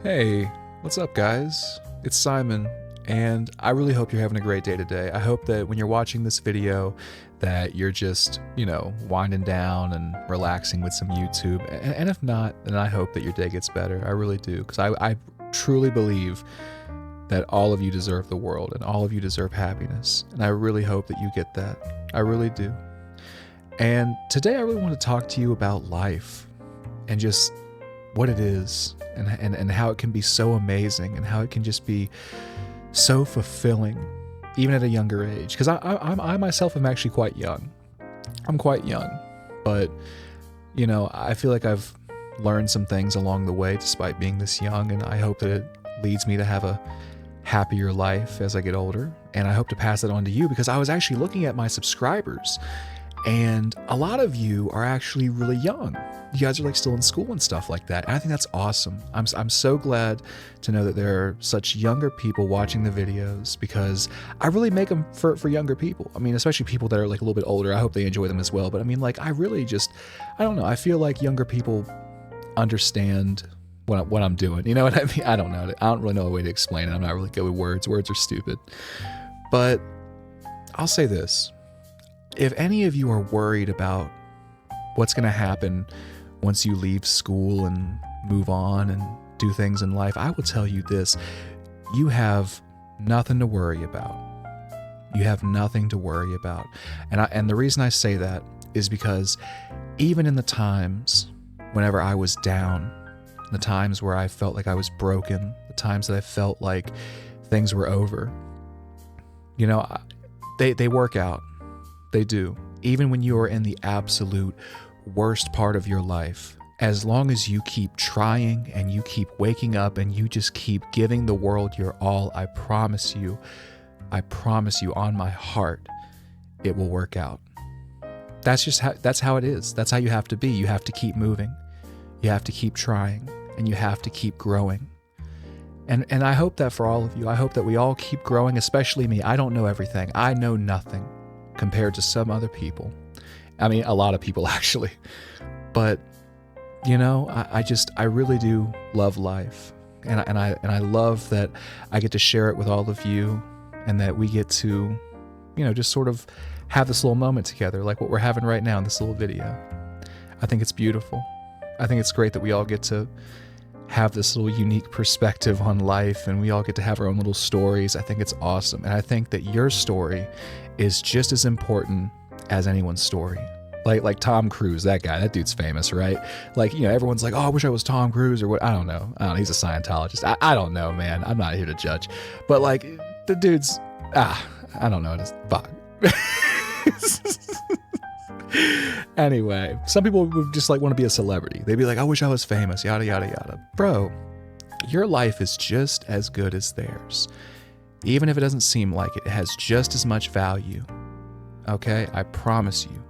Hey, what's up, guys? It's Simon, and I really hope you're having a great day today. I hope that when you're watching this video that you're just, winding down and relaxing with some YouTube. And if not, then I hope that your day gets better. I really do, because I truly believe that all of you deserve the world and all of you deserve happiness. And I really hope that you get that. I really do. And today I really want to talk to you about life and just what it is and how it can be so amazing and how it can just be so fulfilling even at a younger age. Because I myself am actually quite young. I'm quite young, but I feel like I've learned some things along the way despite being this young, and I hope that it leads me to have a happier life as I get older. And I hope to pass it on to you, because I was actually looking at my subscribers, and a lot of you are actually really young. You guys are like still in school and stuff like that. And I think that's awesome. I'm so glad to know that there are such younger people watching the videos, because I really make them for younger people. I mean, especially people that are like a little bit older. I hope they enjoy them as well. But I mean, like, I don't know. I feel like younger people understand what I'm doing. You know what I mean? I don't know. I don't really know a way to explain it. I'm not really good with words. Words are stupid. But I'll say this. If any of you are worried about what's going to happen once you leave school and move on and do things in life, I will tell you this: you have nothing to worry about. You have nothing to worry about. And the reason I say that is because even in the times whenever I was down, the times where I felt like I was broken, the times that I felt like things were over, they work out. They do. Even when you are in the absolute worst part of your life, as long as you keep trying and you keep waking up and you just keep giving the world your all, I promise you on my heart, it will work out. That's how it is. That's how you have to be. You have to keep moving. You have to keep trying, and you have to keep growing. And I hope that for all of you, I hope that we all keep growing, especially me. I don't know everything. I know nothing compared to some other people. I mean, a lot of people actually. But, I really do love life. And I love that I get to share it with all of you, and that we get to, just sort of have this little moment together, like what we're having right now in this little video. I think it's beautiful. I think it's great that we all get to have this little unique perspective on life, and we all get to have our own little stories. I think it's awesome. And I think that your story is just as important as anyone's story. Like Tom Cruise, that dude's famous, right? Like, everyone's like, oh, I wish I was Tom Cruise or what. I don't know. He's a Scientologist. I don't know, man. I'm not here to judge. But like, the dude's, I don't know. Just fuck. Anyway, some people would just like want to be a celebrity. They'd be like, I wish I was famous, yada, yada, yada. Bro, your life is just as good as theirs. Even if it doesn't seem like it, it has just as much value. Okay? I promise you.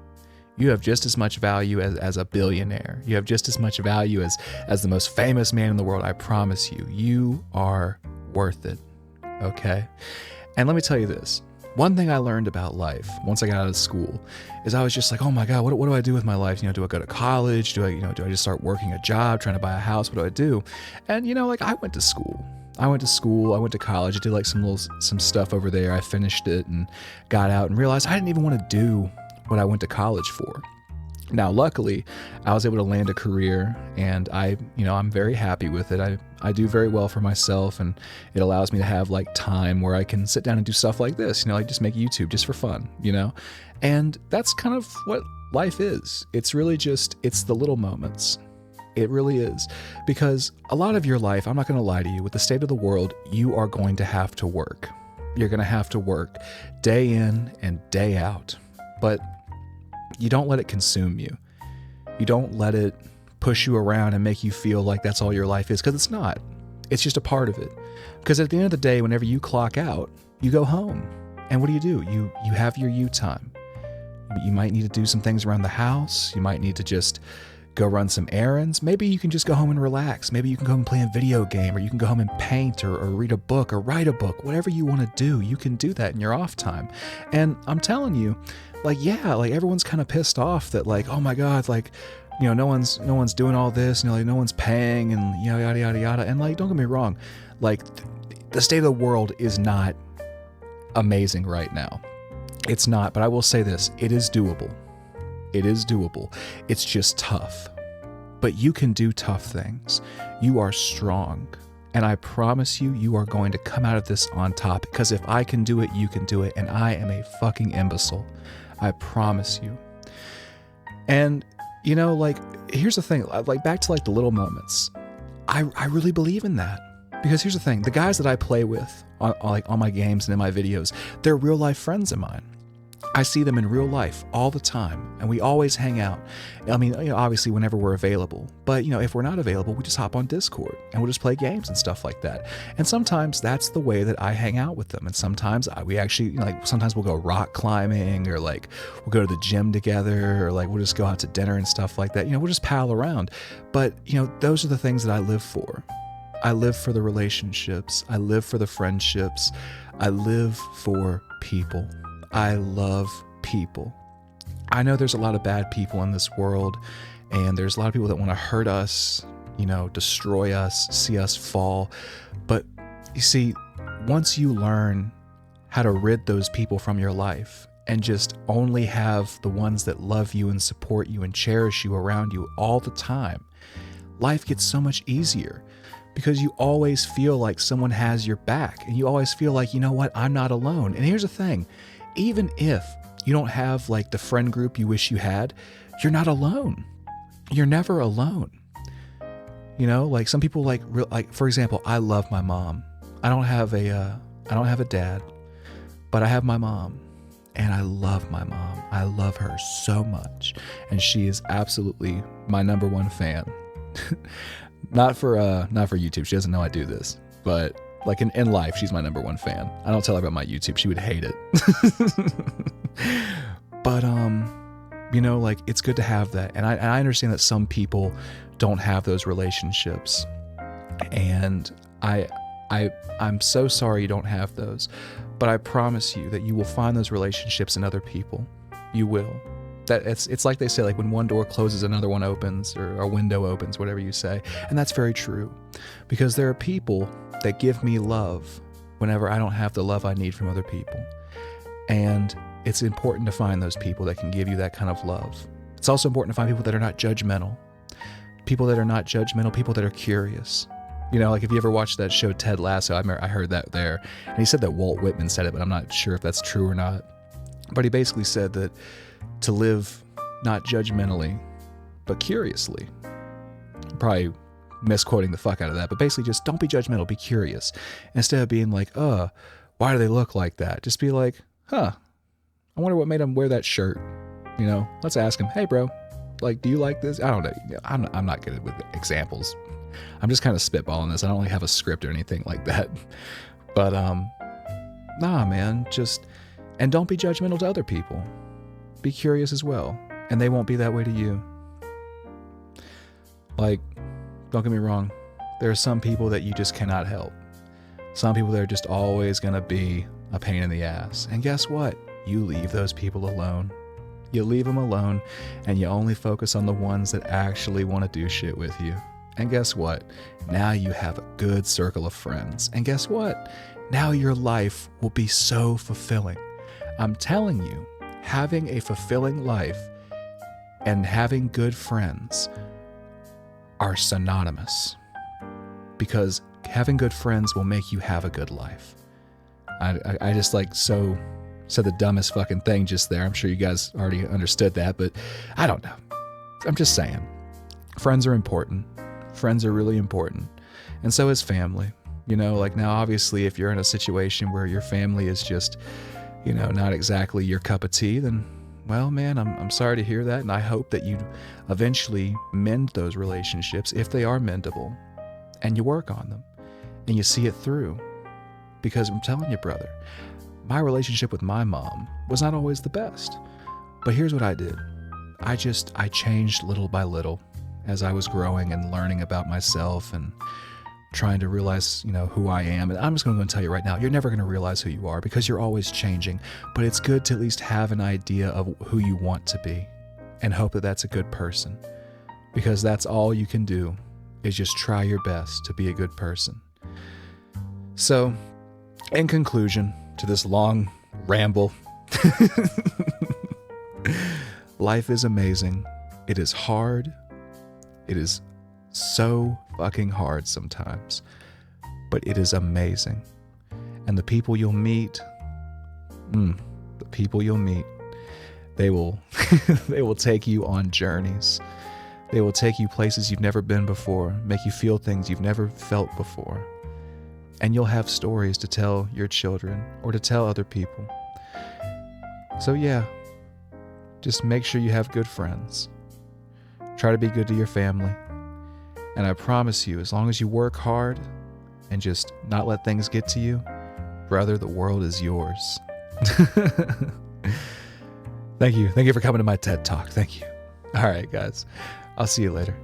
You have just as much value as a billionaire. You have just as much value as the most famous man in the world. I promise you. You are worth it. Okay? And let me tell you this. One thing I learned about life once I got out of school is I was just like, oh my God, what do I do with my life? Do I go to college? Do I just start working a job, trying to buy a house? What do I do? And I went to school. I went to college. I did like some stuff over there. I finished it and got out and realized I didn't even want to do what I went to college for. Now, luckily, I was able to land a career, and I'm very happy with it. I do very well for myself, and it allows me to have like time where I can sit down and do stuff like this, like just make YouTube just for fun, and that's kind of what life is. It's really it's the little moments. It really is, because a lot of your life, I'm not going to lie to you, with the state of the world, you are going to have to work. You're going to have to work day in and day out, but you don't let it consume you. You don't let it push you around and make you feel like that's all your life is, because it's not. It's just a part of it. Because at the end of the day, whenever you clock out, you go home. And what do? You have your you time. You might need to do some things around the house. You might need to just go run some errands. Maybe you can just go home and relax. Maybe you can go home and play a video game, or you can go home and paint or read a book or write a book. Whatever you want to do, you can do that in your off time. And I'm telling you, like, yeah, like everyone's kind of pissed off that like, oh my God, like no one's doing all this, like no one's paying and yada yada yada. And like, don't get me wrong, like the state of the world is not amazing right now. It's not, but I will say this, it is doable. It is doable. It's just tough. But you can do tough things. You are strong. And I promise you, you are going to come out of this on top, because if I can do it, you can do it. And I am a fucking imbecile. I promise you. And, like, here's the thing, like back to like the little moments. I really believe in that. Because here's the thing, the guys that I play with on my games and in my videos, they're real life friends of mine. I see them in real life all the time, and we always hang out. I mean, obviously whenever we're available, but if we're not available, we just hop on Discord and we'll just play games and stuff like that. And sometimes that's the way that I hang out with them. And sometimes we actually, sometimes we'll go rock climbing, or like we'll go to the gym together, or like we'll just go out to dinner and stuff like that. We'll just pal around. But, those are the things that I live for. I live for the relationships. I live for the friendships. I live for people. I love people. I know there's a lot of bad people in this world, and there's a lot of people that want to hurt us, destroy us, see us fall. But you see, once you learn how to rid those people from your life and just only have the ones that love you and support you and cherish you around you all the time, life gets so much easier. Because you always feel like someone has your back, and you always feel like, I'm not alone. And here's the thing, even if you don't have like the friend group you wish you had, you're not alone. You're never alone. Like some people like for example, I love my mom. I don't have a dad, but I have my mom, and I love my mom. I love her so much, and she is absolutely my number one fan. Not for YouTube. She doesn't know I do this, but like in life, she's my number one fan. I don't tell her about my YouTube. She would hate it. But, like it's good to have that. And I understand that some people don't have those relationships, and I'm so sorry you don't have those, but I promise you that you will find those relationships in other people. You will. That it's like they say, like when one door closes, another one opens, or a window opens, whatever you say. And that's very true, because there are people that give me love whenever I don't have the love I need from other people. And it's important to find those people that can give you that kind of love. It's also important to find people that are not judgmental. People that are not judgmental, people that are curious. Like if you ever watched that show Ted Lasso, I heard that there. And he said that Walt Whitman said it, but I'm not sure if that's true or not. But he basically said that to live not judgmentally, but curiously. I'm probably misquoting the fuck out of that, but basically just don't be judgmental, be curious. Instead of being like, why do they look like that? Just be like, I wonder what made them wear that shirt. Let's ask them, hey bro, like, do you like this? I don't know. I'm not good with examples. I'm just kind of spitballing this. I don't really have a script or anything like that. But, nah, man, and don't be judgmental to other people. Be curious as well, and they won't be that way to you. Like, don't get me wrong, there are some people that you just cannot help. Some people that are just always going to be a pain in the ass. And guess what? You leave those people alone. You leave them alone, and you only focus on the ones that actually want to do shit with you. And guess what? Now you have a good circle of friends. And guess what? Now your life will be so fulfilling. I'm telling you, having a fulfilling life and having good friends are synonymous, because having good friends will make you have a good life. I just said the dumbest fucking thing just there. I'm sure you guys already understood that, but I don't know. I'm just saying, friends are important. Friends are really important. And so is family. Like now, obviously, if you're in a situation where your family is just, not exactly your cup of tea, then, well, man, I'm sorry to hear that. And I hope that you eventually mend those relationships if they are mendable, and you work on them and you see it through. Because I'm telling you, brother, my relationship with my mom was not always the best. But here's what I did. I changed little by little as I was growing and learning about myself and trying to realize, who I am. And I'm just going to tell you right now, you're never going to realize who you are, because you're always changing. But it's good to at least have an idea of who you want to be and hope that that's a good person. because that's all you can do is just try your best to be a good person. So, in conclusion to this long ramble, life is amazing. It is hard. It is so fucking hard sometimes, but it is amazing. And the people you'll meet, they will they will take you on journeys. They will take you places you've never been before, make you feel things you've never felt before. And you'll have stories to tell your children or to tell other people. So yeah, just make sure you have good friends. Try to be good to your family. And I promise you, as long as you work hard and just not let things get to you, brother, the world is yours. Thank you. Thank you for coming to my TED Talk. Thank you. All right, guys. I'll see you later.